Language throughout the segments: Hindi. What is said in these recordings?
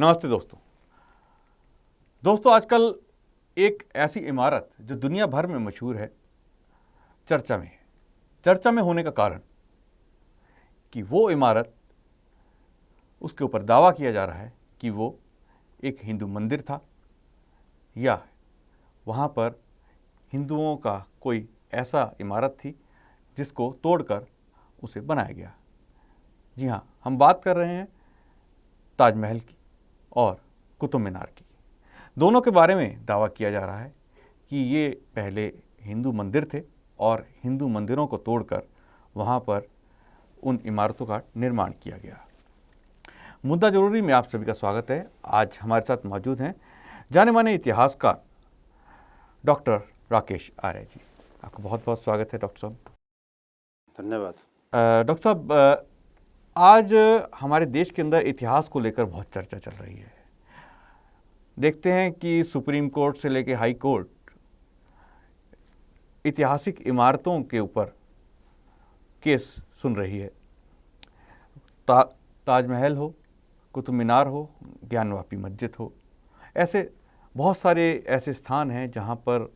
नमस्ते दोस्तों आजकल एक ऐसी इमारत जो दुनिया भर में मशहूर है, चर्चा में है। चर्चा में होने का कारण कि वो इमारत, उसके ऊपर दावा किया जा रहा है कि वो एक हिंदू मंदिर था या वहाँ पर हिंदुओं का कोई ऐसा इमारत थी जिसको तोड़कर उसे बनाया गया। जी हाँ, हम बात कर रहे हैं ताजमहल की और कुतुब मीनार की। दोनों के बारे में दावा किया जा रहा है कि ये पहले हिंदू मंदिर थे और हिंदू मंदिरों को तोड़कर वहाँ पर उन इमारतों का निर्माण किया गया। मुद्दा जरूरी में आप सभी का स्वागत है। आज हमारे साथ मौजूद हैं जाने माने इतिहासकार डॉक्टर राकेश आर्य जी। आपका बहुत बहुत स्वागत है डॉक्टर साहब। धन्यवाद। डॉक्टर साहब, आज हमारे देश के अंदर इतिहास को लेकर बहुत चर्चा चल रही है। देखते हैं कि सुप्रीम कोर्ट से लेकर हाई कोर्ट ऐतिहासिक इमारतों के ऊपर केस सुन रही है। ताजमहल हो, कुतुब मीनार हो, ज्ञानवापी मस्जिद हो, ऐसे बहुत सारे ऐसे स्थान हैं जहां पर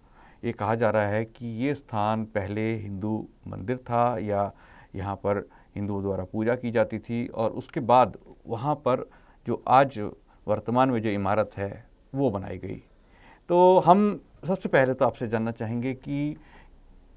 ये कहा जा रहा है कि ये स्थान पहले हिंदू मंदिर था या यहाँ पर हिंदुओं द्वारा पूजा की जाती थी और उसके बाद वहाँ पर जो आज वर्तमान में जो इमारत है वो बनाई गई। तो हम सबसे पहले तो आपसे जानना चाहेंगे कि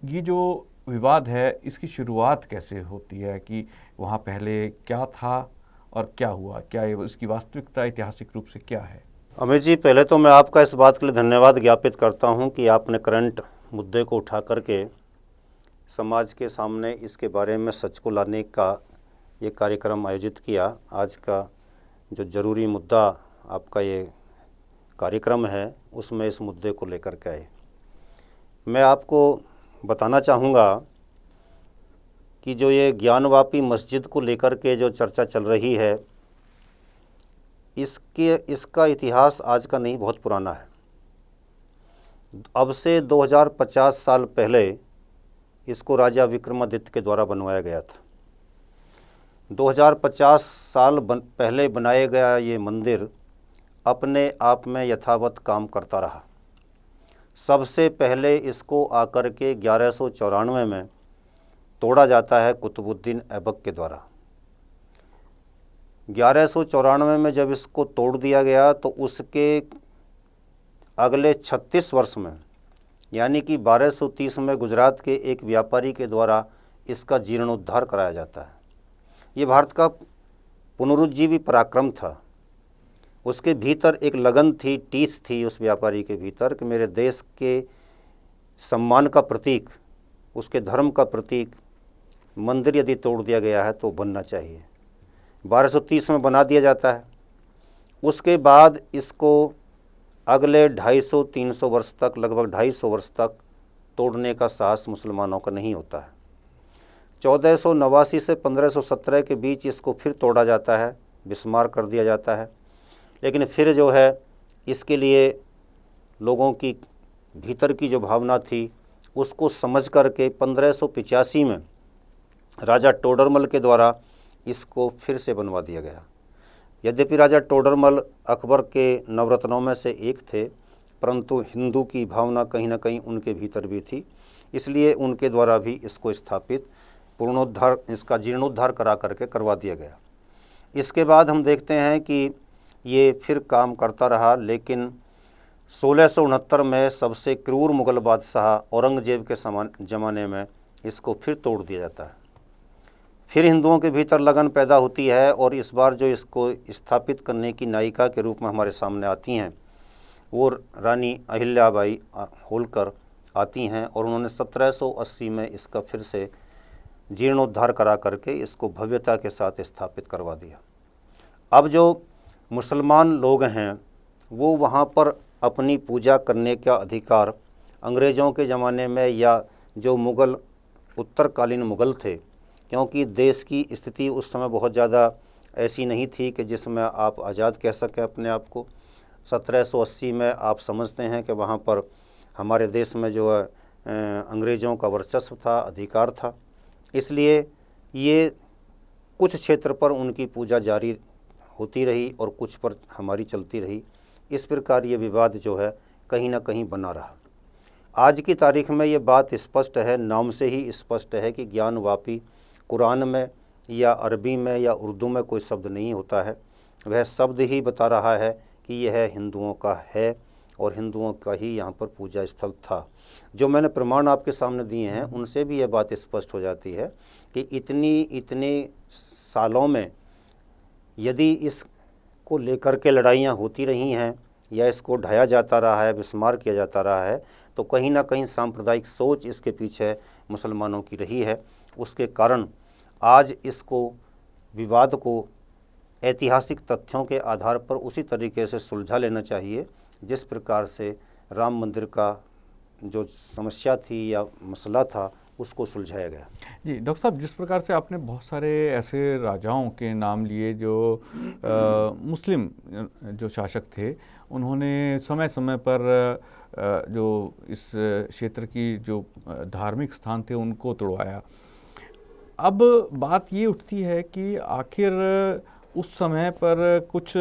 ये जो विवाद है इसकी शुरुआत कैसे होती है, कि वहाँ पहले क्या था और क्या हुआ, क्या ये इसकी वास्तविकता ऐतिहासिक रूप से क्या है? अमित जी, पहले तो मैं आपका इस बात के लिए धन्यवाद ज्ञापित करता हूं कि आपने करंट मुद्दे को उठा करके समाज के सामने इसके बारे में सच को लाने का ये कार्यक्रम आयोजित किया। आज का जो ज़रूरी मुद्दा आपका ये कार्यक्रम है उसमें इस मुद्दे को लेकर के आए। मैं आपको बताना चाहूँगा कि जो ये ज्ञानवापी मस्जिद को लेकर के जो चर्चा चल रही है इसका इतिहास आज का नहीं, बहुत पुराना है। अब से 2050 साल पहले इसको राजा विक्रमादित्य के द्वारा बनवाया गया था। 2050 साल पहले बनाया गया ये मंदिर अपने आप में यथावत काम करता रहा। सबसे पहले इसको आकर के 1194 में तोड़ा जाता है कुतुबुद्दीन ऐबक के द्वारा। 1194 में जब इसको तोड़ दिया गया तो उसके अगले 36 वर्ष में यानी कि 1230 में गुजरात के एक व्यापारी के द्वारा इसका जीर्णोद्धार कराया जाता है। ये भारत का पुनरुज्जीवी पराक्रम था। उसके भीतर एक लगन थी, टीस थी उस व्यापारी के भीतर कि मेरे देश के सम्मान का प्रतीक, उसके धर्म का प्रतीक मंदिर यदि तोड़ दिया गया है तो बनना चाहिए। 1230 में बना दिया जाता है। उसके बाद इसको अगले 250-300 वर्ष तक, लगभग 250 वर्ष तक तोड़ने का साहस मुसलमानों का नहीं होता है। 1489 से 1517 के बीच इसको फिर तोड़ा जाता है, बिस्मार कर दिया जाता है। लेकिन फिर जो है इसके लिए लोगों की भीतर की जो भावना थी उसको समझ करके 1585 में राजा टोडरमल के द्वारा इसको फिर से बनवा दिया गया। यद्यपि राजा टोडरमल अकबर के नवरत्नों में से एक थे, परंतु हिंदू की भावना कहीं ना कहीं उनके भीतर भी थी, इसलिए उनके द्वारा भी इसको स्थापित पूर्णोद्धार, इसका जीर्णोद्धार करा करके करवा दिया गया। इसके बाद हम देखते हैं कि ये फिर काम करता रहा, लेकिन 1669 में सबसे क्रूर मुग़ल बादशाह औरंगजेब के ज़माने में इसको फिर तोड़ दिया जाता है। फिर हिंदुओं के भीतर लगन पैदा होती है और इस बार जो इसको स्थापित करने की नायिका के रूप में हमारे सामने आती हैं वो रानी अहिल्याबाई होलकर आती हैं और उन्होंने 1780 में इसका फिर से जीर्णोद्धार करा करके इसको भव्यता के साथ स्थापित करवा दिया। अब जो मुसलमान लोग हैं वो वहाँ पर अपनी पूजा करने का अधिकार अंग्रेज़ों के ज़माने में या जो मुग़ल उत्तरकालीन मुग़ल थे, क्योंकि देश की स्थिति उस समय बहुत ज़्यादा ऐसी नहीं थी कि जिसमें आप आज़ाद कह सकें अपने आप को। 1780 में आप समझते हैं कि वहाँ पर हमारे देश में जो है अंग्रेज़ों का वर्चस्व था, अधिकार था, इसलिए ये कुछ क्षेत्र पर उनकी पूजा जारी होती रही और कुछ पर हमारी चलती रही। इस प्रकार ये विवाद जो है कहीं ना कहीं बना रहा। आज की तारीख में ये बात स्पष्ट है, नाम से ही स्पष्ट है कि ज्ञानवापी कुरान में या अरबी में या उर्दू में कोई शब्द नहीं होता है। वह शब्द ही बता रहा है कि यह हिंदुओं का है और हिंदुओं का ही यहाँ पर पूजा स्थल था। जो मैंने प्रमाण आपके सामने दिए हैं उनसे भी यह बात स्पष्ट हो जाती है कि इतने सालों में यदि इसको लेकर के लड़ाइयाँ होती रही हैं या इसको ढाया जाता रहा है, विस्मार किया जाता रहा है, तो कहीं ना कहीं सांप्रदायिक सोच इसके पीछे मुसलमानों की रही है। उसके कारण आज इसको विवाद को ऐतिहासिक तथ्यों के आधार पर उसी तरीके से सुलझा लेना चाहिए जिस प्रकार से राम मंदिर का जो समस्या थी या मसला था उसको सुलझाया गया। जी डॉक्टर साहब, जिस प्रकार से आपने बहुत सारे ऐसे राजाओं के नाम लिए जो मुस्लिम जो शासक थे, उन्होंने समय समय पर जो इस क्षेत्र की जो धार्मिक स्थान थे उनको तोड़वाया। अब बात ये उठती है कि आखिर उस समय पर कुछ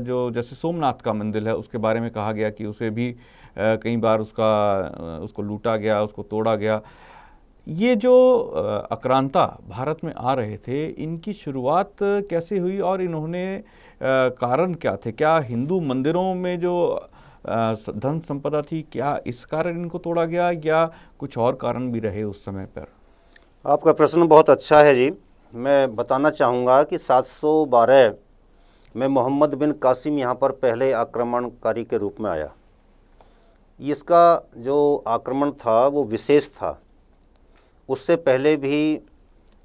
जो जैसे सोमनाथ का मंदिर है उसके बारे में कहा गया कि उसे भी कई बार उसको लूटा गया, उसको तोड़ा गया। ये जो आक्रांता भारत में आ रहे थे, इनकी शुरुआत कैसे हुई और इन्होंने कारण क्या थे? क्या हिंदू मंदिरों में जो धन संपदा थी, क्या इस कारण इनको तोड़ा गया या कुछ और कारण भी रहे उस समय पर? आपका प्रश्न बहुत अच्छा है जी। मैं बताना चाहूँगा कि 712 में मोहम्मद बिन कासिम यहाँ पर पहले आक्रमणकारी के रूप में आया। इसका जो आक्रमण था वो विशेष था। उससे पहले भी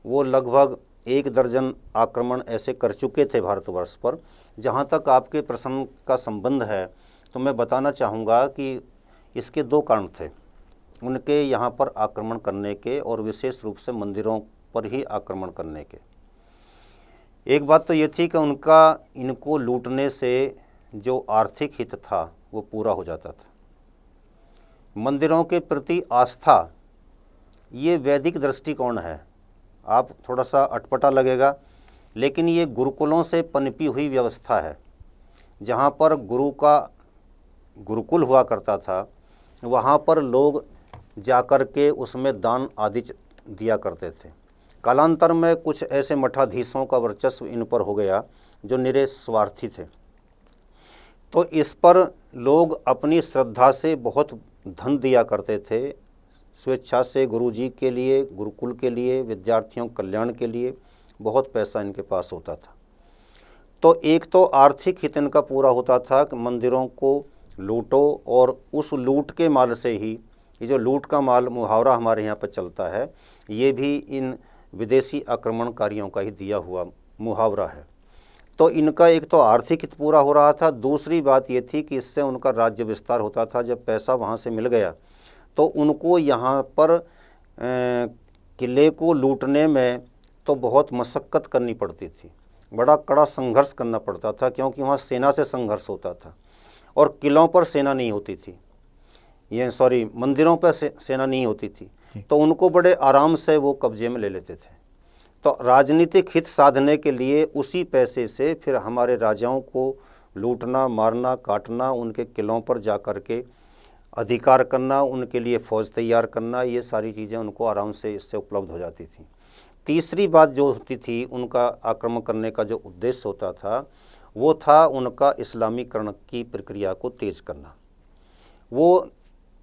वो लगभग 1 दर्जन आक्रमण ऐसे कर चुके थे भारतवर्ष पर। जहाँ तक आपके प्रश्न का संबंध है तो मैं बताना चाहूँगा कि इसके 2 कारण थे उनके यहाँ पर आक्रमण करने के, और विशेष रूप से मंदिरों पर ही आक्रमण करने के। एक बात तो ये थी कि इनको लूटने से जो आर्थिक हित था वो पूरा हो जाता था। मंदिरों के प्रति आस्था ये वैदिक दृष्टिकोण है। आप थोड़ा सा अटपटा लगेगा, लेकिन ये गुरुकुलों से पनपी हुई व्यवस्था है। जहाँ पर गुरुकुल हुआ करता था वहाँ पर लोग जाकर के उसमें दान आदि दिया करते थे। कालांतर में कुछ ऐसे मठाधीशों का वर्चस्व इन पर हो गया जो निरे स्वार्थी थे, तो इस पर लोग अपनी श्रद्धा से बहुत धन दिया करते थे, स्वेच्छा से गुरुजी के लिए, गुरुकुल के लिए, विद्यार्थियों के कल्याण के लिए बहुत पैसा इनके पास होता था। तो एक तो आर्थिक हित इनका पूरा होता था कि मंदिरों को लूटो, और उस लूट के माल से ही, ये जो लूट का माल मुहावरा हमारे यहाँ पर चलता है, ये भी इन विदेशी आक्रमणकारियों का ही दिया हुआ मुहावरा है। तो इनका एक तो आर्थिक हित पूरा हो रहा था, दूसरी बात ये थी कि इससे उनका राज्य विस्तार होता था। जब पैसा वहाँ से मिल गया तो उनको यहाँ पर किले को लूटने में तो बहुत मशक्क़त करनी पड़ती थी, बड़ा कड़ा संघर्ष करना पड़ता था, क्योंकि वहाँ सेना से संघर्ष होता था और किलों पर सेना नहीं होती थी, मंदिरों पर सेना नहीं होती थी। तो उनको बड़े आराम से वो कब्जे में ले लेते थे। तो राजनीतिक हित साधने के लिए उसी पैसे से फिर हमारे राजाओं को लूटना, मारना, काटना, उनके किलों पर जा कर के अधिकार करना, उनके लिए फ़ौज तैयार करना, ये सारी चीज़ें उनको आराम से इससे उपलब्ध हो जाती थी। तीसरी बात जो होती थी, उनका आक्रमण करने का जो उद्देश्य होता था वो था उनका इस्लामीकरण की प्रक्रिया को तेज़ करना। वो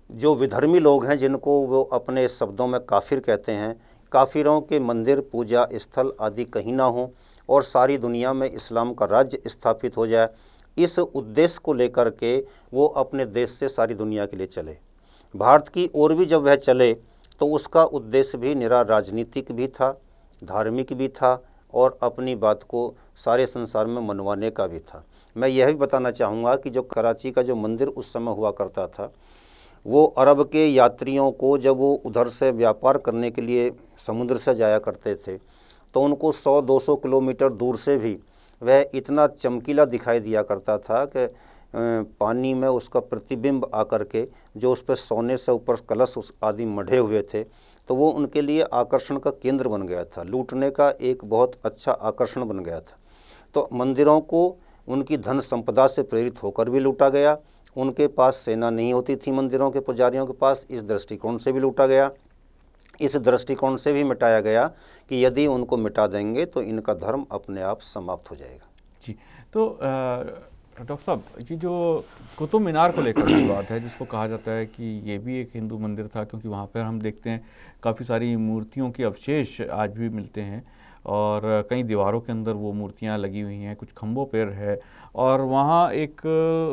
जो विधर्मी लोग हैं, जिनको वो अपने शब्दों में काफिर कहते हैं, काफिरों के मंदिर, पूजा स्थल आदि कहीं ना हो और सारी दुनिया में इस्लाम का राज्य स्थापित हो जाए, इस उद्देश्य को लेकर के वो अपने देश से सारी दुनिया के लिए चले। भारत की ओर भी जब वह चले तो उसका उद्देश्य भी निरा राजनीतिक भी था, धार्मिक भी था, और अपनी बात को सारे संसार में मनवाने का भी था। मैं यह भी बताना चाहूँगा कि जो कराची का जो मंदिर उस समय हुआ करता था, वो अरब के यात्रियों को जब वो उधर से व्यापार करने के लिए समुद्र से जाया करते थे तो उनको 100-200 किलोमीटर दूर से भी वह इतना चमकीला दिखाई दिया करता था कि पानी में उसका प्रतिबिंब आकर के जो उस पर सोने से ऊपर कलश आदि मढ़े हुए थे, तो वो उनके लिए आकर्षण का केंद्र बन गया था, लूटने का एक बहुत अच्छा आकर्षण बन गया था। तो मंदिरों को उनकी धन संपदा से प्रेरित होकर भी लूटा गया, उनके पास सेना नहीं होती थी मंदिरों के पुजारियों के पास, इस दृष्टिकोण से भी लूटा गया। इस दृष्टिकोण से भी मिटाया गया कि यदि उनको मिटा देंगे तो इनका धर्म अपने आप समाप्त हो जाएगा। जी, तो डॉक्टर साहब, ये जो कुतुब मीनार को लेकर की बात है, जिसको कहा जाता है कि ये भी एक हिंदू मंदिर था, क्योंकि वहाँ पर हम देखते हैं काफ़ी सारी मूर्तियों के अवशेष आज भी मिलते हैं और कई दीवारों के अंदर वो मूर्तियाँ लगी हुई हैं, कुछ खंभों पर है, और वहाँ एक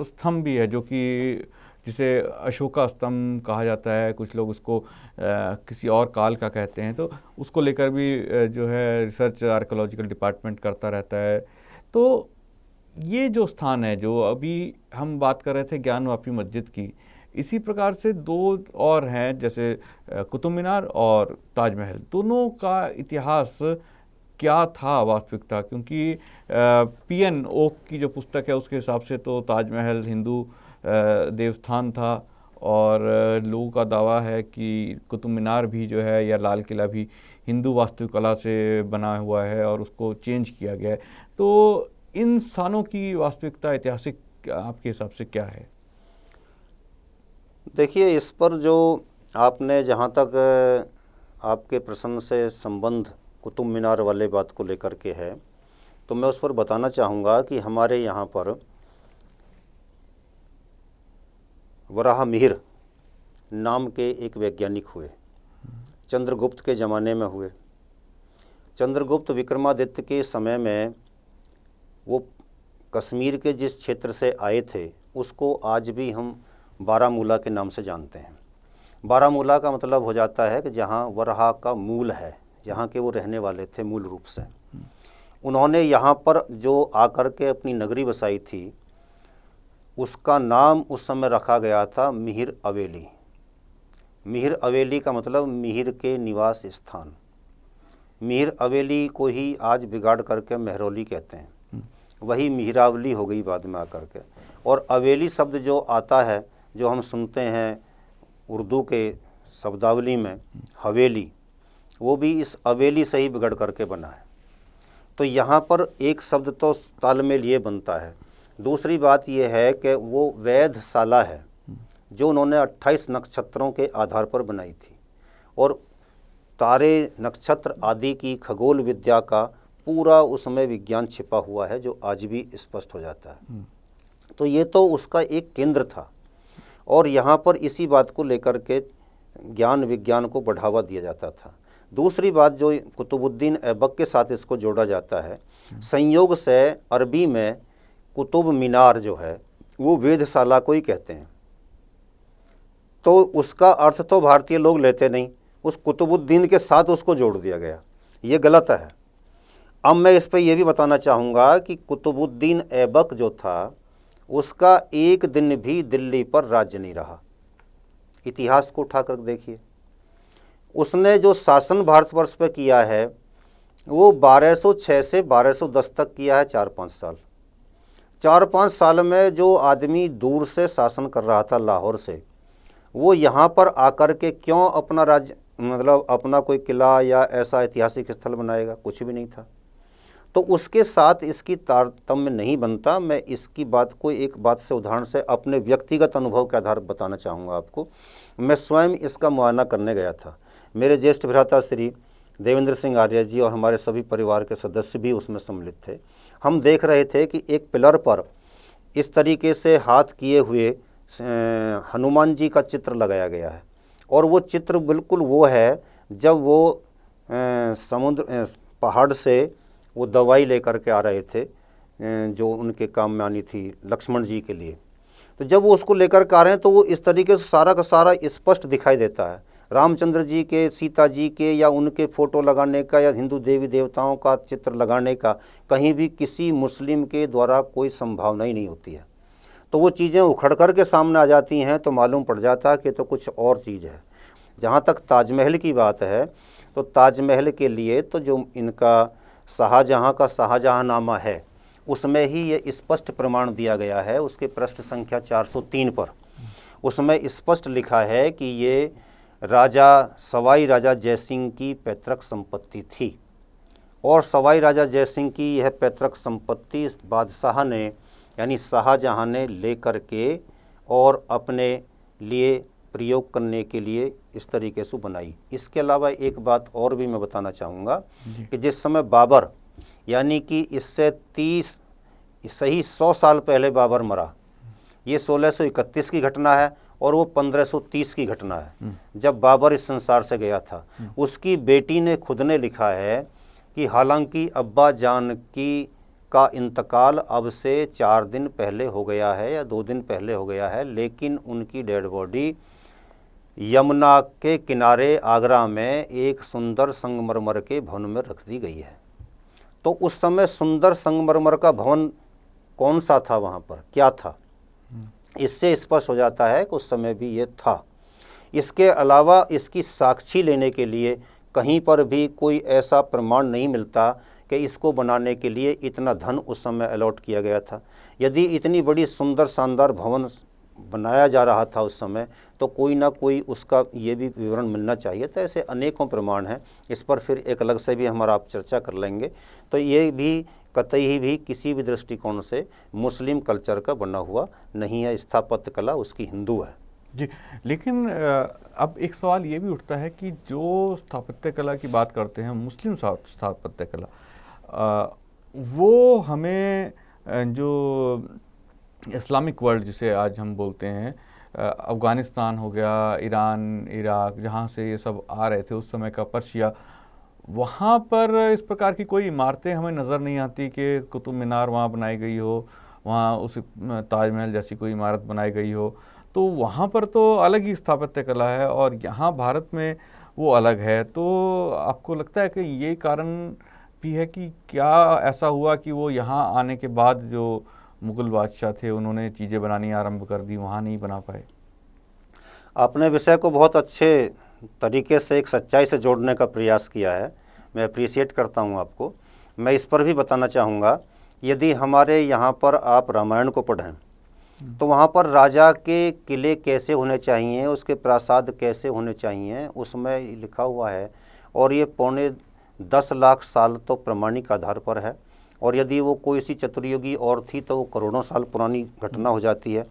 स्तंभ भी है जो कि जिसे अशोका स्तंभ कहा जाता है, कुछ लोग उसको किसी और काल का कहते हैं, तो उसको लेकर भी जो है रिसर्च आर्कियोलॉजिकल डिपार्टमेंट करता रहता है। तो ये जो स्थान है, जो अभी हम बात कर रहे थे ज्ञानवापी मस्जिद की, इसी प्रकार से दो और हैं, जैसे कुतुब मीनार और ताजमहल, दोनों का इतिहास क्या था वास्तविकता? क्योंकि पीएन ओक की जो पुस्तक है उसके हिसाब से तो ताजमहल हिंदू देवस्थान था, और लोगों का दावा है कि कुतुब मीनार भी जो है या लाल किला भी हिंदू वास्तुकला से बना हुआ है और उसको चेंज किया गया है। तो इन स्थानों की वास्तविकता ऐतिहासिक आपके हिसाब से क्या है? देखिए, इस पर जो आपने जहाँ तक आपके प्रश्न से संबंध कुतुब मीनार वाले बात को लेकर के है, तो मैं उस पर बताना चाहूँगा कि हमारे यहाँ पर वराह मिहिर नाम के एक वैज्ञानिक हुए, चंद्रगुप्त के ज़माने में हुए। चंद्रगुप्त विक्रमादित्य के समय में वो कश्मीर के जिस क्षेत्र से आए थे उसको आज भी हम बारामूला के नाम से जानते हैं। बारामूला का मतलब हो जाता है कि जहाँ वराह का मूल है, जहाँ के वो रहने वाले थे मूल रूप से। उन्होंने यहाँ पर जो आकर के अपनी नगरी बसाई थी, उसका नाम उस समय रखा गया था मिहिर अवेली। मिहिर अवेली का मतलब मिहिर के निवास स्थान। मिहिर अवेली को ही आज बिगाड़ करके मेहरौली कहते हैं, वही मिहिरावली हो गई बाद में आकर के। और अवेली शब्द जो आता है, जो हम सुनते हैं उर्दू के शब्दावली में हवेली, वो भी इस अवेली से ही बिगड़ करके बना है। तो यहाँ पर एक शब्द तो तालमेल ये बनता है। दूसरी बात ये है कि वो वेधशाला है जो उन्होंने 28 नक्षत्रों के आधार पर बनाई थी, और तारे नक्षत्र आदि की खगोल विद्या का पूरा उसमें विज्ञान छिपा हुआ है, जो आज भी स्पष्ट हो जाता है। तो ये तो उसका एक केंद्र था, और यहाँ पर इसी बात को लेकर के ज्ञान विज्ञान को बढ़ावा दिया जाता था। दूसरी बात जो कुतुबुद्दीन ऐबक के साथ इसको जोड़ा जाता है, संयोग से अरबी में कुतुब मीनार जो है वो वेधशाला को ही कहते हैं। तो उसका अर्थ तो भारतीय लोग लेते नहीं, उस कुतुबुद्दीन के साथ उसको जोड़ दिया गया, ये गलत है। अब मैं इस पर यह भी बताना चाहूँगा कि कुतुबुद्दीन ऐबक जो था उसका एक दिन भी दिल्ली पर राज्य नहीं रहा। इतिहास को उठाकर देखिए, उसने जो शासन भारतवर्ष पर किया है वो 1206 से 1210 तक किया है, 4-5 साल। 4-5 साल में जो आदमी दूर से शासन कर रहा था लाहौर से, वो यहाँ पर आकर के क्यों अपना राज्य, मतलब अपना कोई किला या ऐसा ऐतिहासिक स्थल बनाएगा? कुछ भी नहीं था। तो उसके साथ इसकी तारतम्य नहीं बनता। मैं इसकी बात को एक बात से, उदाहरण से, अपने व्यक्तिगत अनुभव के आधार पर बताना चाहूँगा आपको। मैं स्वयं इसका मुआयना करने गया था। मेरे ज्येष्ठ भ्राता श्री देवेंद्र सिंह आर्य जी और हमारे सभी परिवार के सदस्य भी उसमें सम्मिलित थे। हम देख रहे थे कि एक पिलर पर इस तरीके से हाथ किए हुए हनुमान जी का चित्र लगाया गया है, और वो चित्र बिल्कुल वो है जब वो समुद्र पहाड़ से वो दवाई लेकर के आ रहे थे जो उनके काम में आनी थी लक्ष्मण जी के लिए। तो जब वो उसको लेकर के आ रहे हैं तो वो इस तरीके से सारा का सारा स्पष्ट दिखाई देता है। रामचंद्र जी के, सीता जी के या उनके फ़ोटो लगाने का या हिंदू देवी देवताओं का चित्र लगाने का कहीं भी किसी मुस्लिम के द्वारा कोई संभावना ही नहीं होती है। तो वो चीज़ें उखड़ कर के सामने आ जाती हैं तो मालूम पड़ जाता है कि तो कुछ और चीज़ है। जहाँ तक ताजमहल की बात है, तो ताजमहल के लिए तो जो इनका शाहजहाँ का शाहजहाँनामा है उसमें ही ये स्पष्ट प्रमाण दिया गया है। उसके पृष्ठ संख्या 403 पर उसमें स्पष्ट लिखा है कि ये राजा सवाई राजा जयसिंह की पैतृक संपत्ति थी, और सवाई राजा जयसिंह की यह पैतृक संपत्ति बादशाह ने यानी शाहजहाँ ने लेकर के और अपने लिए प्रयोग करने के लिए इस तरीके से बनाई। इसके अलावा एक बात और भी मैं बताना चाहूँगा कि जिस समय बाबर यानी कि इससे 100 साल पहले बाबर मरा, ये 1631 की घटना है और वो 1530 की घटना है जब बाबर इस संसार से गया था। उसकी बेटी ने खुद ने लिखा है कि हालांकि अब्बा जान की का इंतकाल अब से 4 दिन पहले हो गया है या 2 दिन पहले हो गया है, लेकिन उनकी डेड बॉडी यमुना के किनारे आगरा में एक सुंदर संगमरमर के भवन में रख दी गई है। तो उस समय सुंदर संगमरमर का भवन कौन सा था, वहाँ पर क्या था, इससे स्पष्ट हो जाता है कि उस समय भी ये था। इसके अलावा इसकी साक्षी लेने के लिए कहीं पर भी कोई ऐसा प्रमाण नहीं मिलता कि इसको बनाने के लिए इतना धन उस समय अलॉट किया गया था। यदि इतनी बड़ी सुंदर शानदार भवन बनाया जा रहा था उस समय, तो कोई ना कोई उसका ये भी विवरण मिलना चाहिए। तो ऐसे अनेकों प्रमाण हैं, इस पर फिर एक अलग से भी हमारा आप चर्चा कर लेंगे। तो ये भी कतई भी किसी भी दृष्टिकोण से मुस्लिम कल्चर का बना हुआ नहीं है, स्थापत्य कला उसकी हिंदू है जी। लेकिन अब एक सवाल ये भी उठता है कि जो स्थापत्य कला की बात करते हैं, मुस्लिम स्थापत्य कला, वो हमें जो इस्लामिक वर्ल्ड जिसे आज हम बोलते हैं, अफ़गानिस्तान हो गया, ईरान, इराक, जहाँ से ये सब आ रहे थे उस समय का, पर्शिया, वहाँ पर इस प्रकार की कोई इमारतें हमें नज़र नहीं आती कि कुतुब मीनार वहाँ बनाई गई हो, वहाँ उस ताजमहल जैसी कोई इमारत बनाई गई हो। तो वहाँ पर तो अलग ही स्थापत्य कला है और यहाँ भारत में वो अलग है। तो आपको लगता है कि ये कारण भी है कि क्या ऐसा हुआ कि वो यहाँ आने के बाद जो मुग़ल बादशाह थे उन्होंने चीज़ें बनानी आरंभ कर दी, वहाँ नहीं बना पाए? आपने विषय को बहुत अच्छे तरीके से एक सच्चाई से जोड़ने का प्रयास किया है, मैं अप्रिशिएट करता हूँ आपको। मैं इस पर भी बताना चाहूँगा, यदि हमारे यहाँ पर आप रामायण को पढ़ें तो वहाँ पर राजा के किले कैसे होने चाहिए, उसके प्रासाद कैसे होने चाहिए, उसमें लिखा हुआ है। और ये 10 लाख साल तो प्रमाणिक आधार पर है, और यदि वो कोई सी चतुर्युगी और थी तो वो करोड़ों साल पुरानी घटना हो जाती है।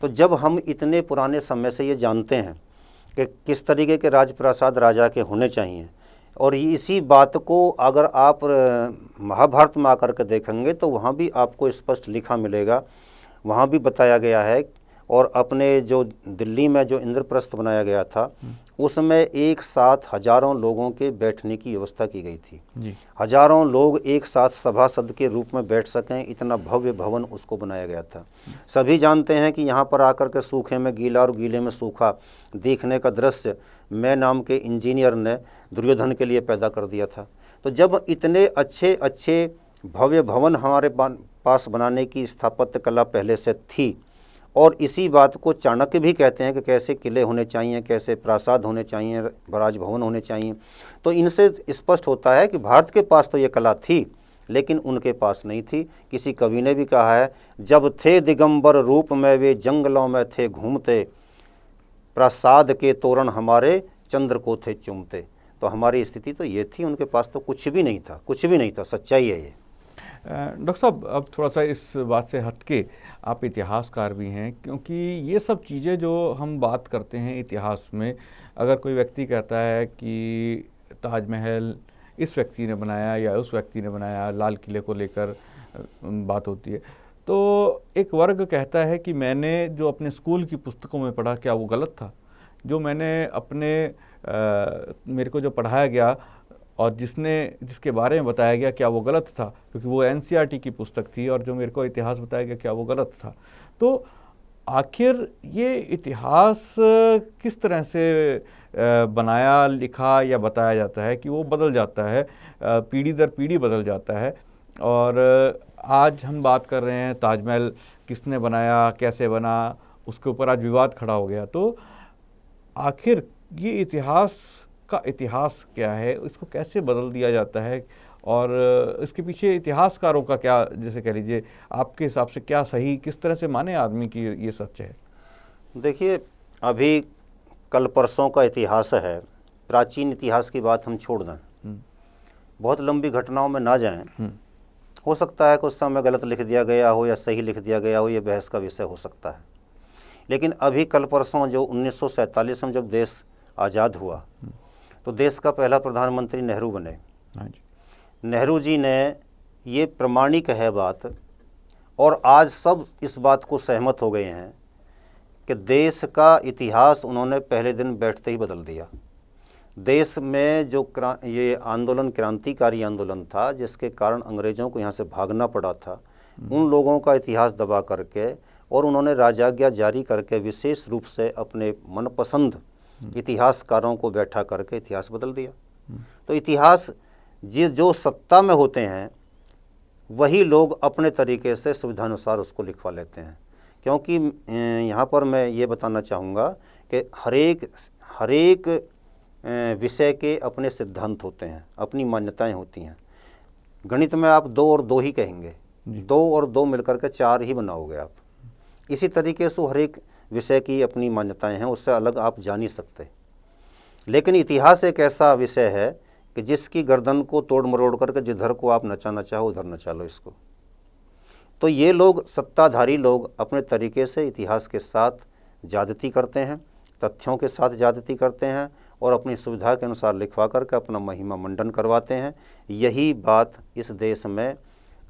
तो जब हम इतने पुराने समय से ये जानते हैं कि किस तरीके के राजप्रासाद राजा के होने चाहिए, और इसी बात को अगर आप महाभारत में आकर के देखेंगे तो वहाँ भी आपको स्पष्ट लिखा मिलेगा, वहाँ भी बताया गया है। और अपने जो दिल्ली में जो इंद्रप्रस्थ बनाया गया था, उसमें एक साथ हजारों लोगों के बैठने की व्यवस्था की गई थी जी। हजारों लोग एक साथ सभासद के रूप में बैठ सकें, इतना भव्य भवन उसको बनाया गया था। सभी जानते हैं कि यहाँ पर आकर के सूखे में गीला और गीले में सूखा देखने का दृश्य मैं नाम के इंजीनियर ने दुर्योधन के लिए पैदा कर दिया था। तो जब इतने अच्छे अच्छे भव्य भवन हमारे पास बनाने की स्थापत्य कला पहले से थी, और इसी बात को चाणक्य भी कहते हैं कि कैसे किले होने चाहिए, कैसे प्रासाद होने चाहिए, राजभवन होने चाहिए, तो इनसे स्पष्ट होता है कि भारत के पास तो ये कला थी लेकिन उनके पास नहीं थी। किसी कवि ने भी कहा है, जब थे दिगंबर रूप में वे जंगलों में थे घूमते, प्रासाद के तोरण हमारे चंद्र को थे चूमते। तो हमारी स्थिति तो ये थी, उनके पास तो कुछ भी नहीं था, कुछ भी नहीं था। सच्चाई है ये। डॉक्टर साहब, अब थोड़ा सा इस बात से हटके, आप इतिहासकार भी हैं, क्योंकि ये सब चीज़ें जो हम बात करते हैं इतिहास में, अगर कोई व्यक्ति कहता है कि ताजमहल इस व्यक्ति ने बनाया या उस व्यक्ति ने बनाया, लाल किले को लेकर बात होती है, तो एक वर्ग कहता है कि मैंने जो अपने स्कूल की पुस्तकों में पढ़ा क्या वो गलत था, जो मैंने मेरे को जो पढ़ाया गया और जिसके बारे में बताया गया क्या वो गलत था, क्योंकि वो एनसीईआरटी की पुस्तक थी, और जो मेरे को इतिहास बताया गया क्या वो गलत था। तो आखिर ये इतिहास किस तरह से बनाया, लिखा या बताया जाता है कि वो बदल जाता है, पीढ़ी दर पीढ़ी बदल जाता है। और आज हम बात कर रहे हैं ताजमहल किसने बनाया, कैसे बना, उसके ऊपर आज विवाद खड़ा हो गया। तो आखिर ये इतिहास का इतिहास क्या है, इसको कैसे बदल दिया जाता है, और इसके पीछे इतिहासकारों का क्या, जैसे कह लीजिए आपके हिसाब से क्या सही, किस तरह से माने आदमी कि ये सच है? देखिए, अभी कल परसों का इतिहास है, प्राचीन इतिहास की बात हम छोड़ दें, बहुत लंबी घटनाओं में ना जाएं। हो सकता है कि उस समय गलत लिख दिया गया हो या सही लिख दिया गया हो, ये बहस का विषय हो सकता है। लेकिन अभी कल परसों जो 1947 में जब देश आज़ाद हुआ तो देश का पहला प्रधानमंत्री नेहरू बने। हाँ जी। नेहरू जी ने ये प्रमाणिक है बात, और आज सब इस बात को सहमत हो गए हैं कि देश का इतिहास उन्होंने पहले दिन बैठते ही बदल दिया। देश में जो ये आंदोलन क्रांतिकारी आंदोलन था जिसके कारण अंग्रेज़ों को यहाँ से भागना पड़ा था, उन लोगों का इतिहास दबा करके और उन्होंने राजाज्ञा जारी करके विशेष रूप से अपने मनपसंद इतिहासकारों को बैठा करके इतिहास बदल दिया। तो इतिहास जो सत्ता में होते हैं वही लोग अपने तरीके से सुविधानुसार उसको लिखवा लेते हैं। क्योंकि यहाँ पर मैं ये बताना चाहूँगा कि हर एक विषय के अपने सिद्धांत होते हैं, अपनी मान्यताएं होती हैं। गणित में आप 2 और 2 ही कहेंगे, 2 और 2 मिलकर के 4 ही बनाओगे आप। इसी तरीके से हर एक विषय की अपनी मान्यताएं हैं, उससे अलग आप जा नहीं सकते। लेकिन इतिहास एक ऐसा विषय है कि जिसकी गर्दन को तोड़ मरोड़ करके जिधर को आप नचाना चाहो उधर नचा लो इसको। तो ये लोग, सत्ताधारी लोग, अपने तरीके से इतिहास के साथ ज्यादती करते हैं, तथ्यों के साथ ज्यादती करते हैं और अपनी सुविधा के अनुसार लिखवा करके अपना महिमा मंडन करवाते हैं। यही बात इस देश में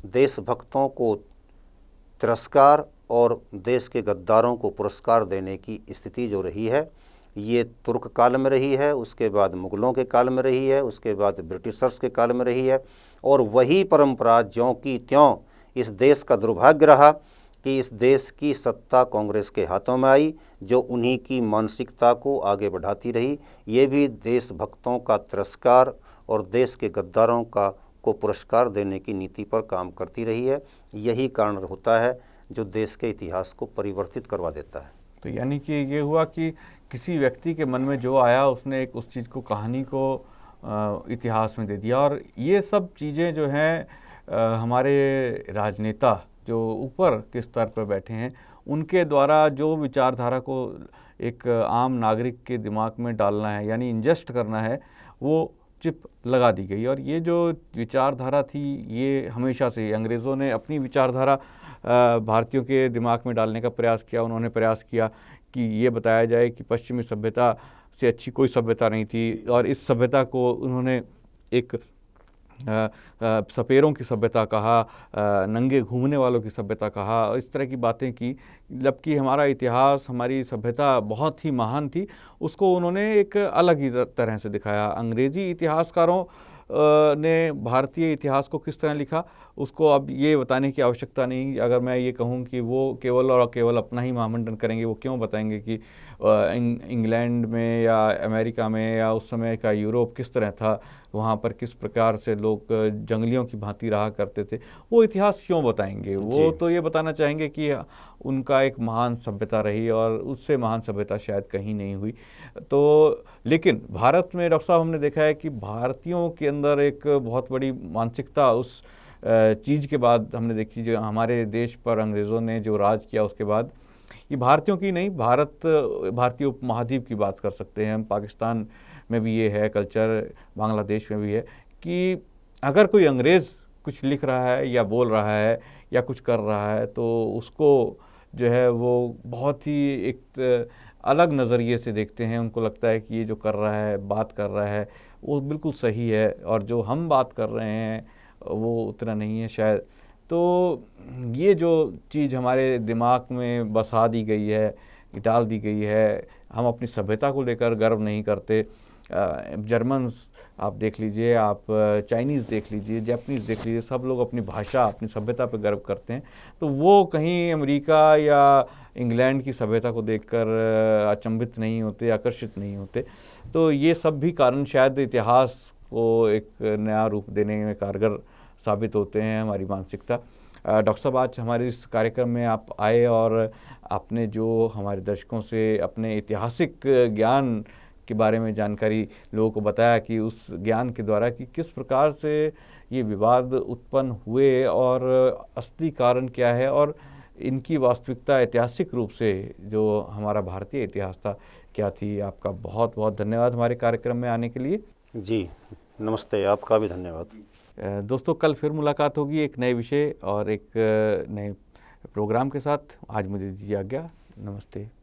देशभक्तों को तिरस्कार और देश के गद्दारों को पुरस्कार देने की स्थिति जो रही है, ये तुर्क काल में रही है, उसके बाद मुग़लों के काल में रही है, उसके बाद ब्रिटिशर्स के काल में रही है। और वही परंपरा ज्यों की त्यों इस देश का दुर्भाग्य रहा कि इस देश की सत्ता कांग्रेस के हाथों में आई, जो उन्हीं की मानसिकता को आगे बढ़ाती रही। ये भी देशभक्तों का तिरस्कार और देश के गद्दारों को पुरस्कार देने की नीति पर काम करती रही है। यही कारण होता है जो देश के इतिहास को परिवर्तित करवा देता है। तो यानी कि ये हुआ कि किसी व्यक्ति के मन में जो आया उसने एक उस चीज़ को, कहानी को इतिहास में दे दिया। और ये सब चीज़ें जो हैं हमारे राजनेता जो ऊपर के स्तर पर बैठे हैं उनके द्वारा जो विचारधारा को एक आम नागरिक के दिमाग में डालना है, यानी इंजेस्ट करना है, वो चिप लगा दी गई। और ये जो विचारधारा थी ये हमेशा से अंग्रेज़ों ने अपनी विचारधारा भारतीयों के दिमाग में डालने का प्रयास किया। उन्होंने प्रयास किया कि ये बताया जाए कि पश्चिमी सभ्यता से अच्छी कोई सभ्यता नहीं थी, और इस सभ्यता को उन्होंने एक सपेरों की सभ्यता कहा, नंगे घूमने वालों की सभ्यता कहा, और इस तरह की बातें की। जबकि हमारा इतिहास, हमारी सभ्यता बहुत ही महान थी, उसको उन्होंने एक अलग ही तरह से दिखाया। अंग्रेज़ी इतिहासकारों ने भारतीय इतिहास को किस तरह लिखा उसको अब ये बताने की आवश्यकता नहीं। अगर मैं ये कहूँ कि वो केवल और केवल अपना ही महामंडन करेंगे, वो क्यों बताएंगे कि इंग्लैंड में या अमेरिका में या उस समय का यूरोप किस तरह था, वहाँ पर किस प्रकार से लोग जंगलियों की भांति रहा करते थे, वो इतिहास क्यों बताएंगे। वो तो ये बताना चाहेंगे कि उनका एक महान सभ्यता रही और उससे महान सभ्यता शायद कहीं नहीं हुई। तो लेकिन भारत में डॉक्टर साहब हमने देखा है कि भारतीयों के अंदर एक बहुत बड़ी मानसिकता उस चीज़ के बाद हमने देखी, जो हमारे देश पर अंग्रेज़ों ने जो राज किया उसके बाद, ये भारतीयों की नहीं, भारतीय उपमहाद्वीप की बात कर सकते हैं हम। पाकिस्तान में भी ये है कल्चर, बांग्लादेश में भी है कि अगर कोई अंग्रेज़ कुछ लिख रहा है या बोल रहा है या कुछ कर रहा है तो उसको जो है वो बहुत ही एक अलग नज़रिए से देखते हैं। उनको लगता है कि ये जो कर रहा है, बात कर रहा है, वो बिल्कुल सही है, और जो हम बात कर रहे हैं वो उतना नहीं है शायद। तो ये जो चीज़ हमारे दिमाग में बसा दी गई है, डाल दी गई है, हम अपनी सभ्यता को लेकर गर्व नहीं करते। जर्मन्स आप देख लीजिए, आप चाइनीज़ देख लीजिए, जापानीज़ देख लीजिए, सब लोग अपनी भाषा, अपनी सभ्यता पर गर्व करते हैं। तो वो कहीं अमेरिका या इंग्लैंड की सभ्यता को देखकर अचंभित नहीं होते, आकर्षित नहीं होते। तो ये सब भी कारण शायद इतिहास को एक नया रूप देने में कारगर साबित होते हैं, हमारी मानसिकता। डॉक्टर साहब, आज हमारे इस कार्यक्रम में आप आए और आपने जो हमारे दर्शकों से अपने ऐतिहासिक ज्ञान के बारे में जानकारी लोगों को बताया कि उस ज्ञान के द्वारा कि किस प्रकार से ये विवाद उत्पन्न हुए और असली कारण क्या है और इनकी वास्तविकता ऐतिहासिक रूप से जो हमारा भारतीय इतिहास था क्या थी। आपका बहुत बहुत धन्यवाद हमारे कार्यक्रम में आने के लिए। जी, नमस्ते, आपका भी धन्यवाद। दोस्तों, कल फिर मुलाकात होगी एक नए विषय और एक नए प्रोग्राम के साथ। आज मुझे दीजिए आज्ञा। नमस्ते।